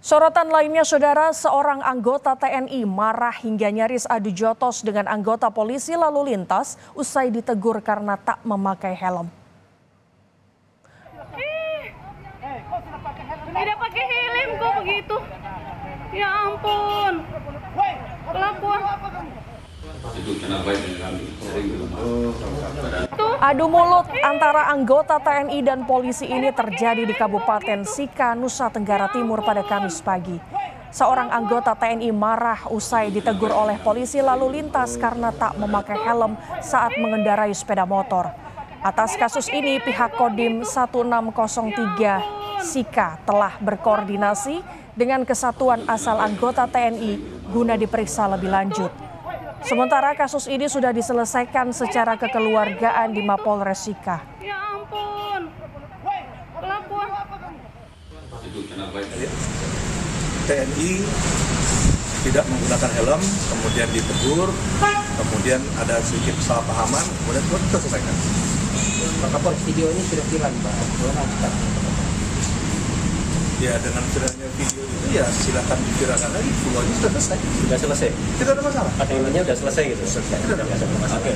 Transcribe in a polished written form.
Sorotan lainnya, saudara, seorang anggota TNI marah hingga nyaris adu jotos dengan anggota polisi lalu lintas usai ditegur karena tak memakai helm. Tidak pakai helm kok begitu? Ya ampun, kelakuan. Adu mulut antara anggota TNI dan polisi ini terjadi di Kabupaten Sika, Nusa Tenggara Timur pada Kamis pagi. Seorang anggota TNI marah usai ditegur oleh polisi lalu lintas karena tak memakai helm saat mengendarai sepeda motor. Atas kasus ini, pihak Kodim 1603 Sika telah berkoordinasi dengan kesatuan asal anggota TNI guna diperiksa lebih lanjut. Sementara kasus ini sudah diselesaikan secara kekeluargaan di Mapolres Sika. Ya ampun, kelakuan. TNI tidak menggunakan helm, kemudian ditegur, kemudian ada sedikit kesalahpahaman, kemudian kita selesaikan. Pak Kapolres, video ini sudah viral, Pak. Ya, dengan viralnya video itu ya silakan diviralkan lagi. Semuanya sudah selesai. Sudah selesai? Tidak ada masalah. Katanya sudah selesai gitu? Tidak ada masalah. Oke.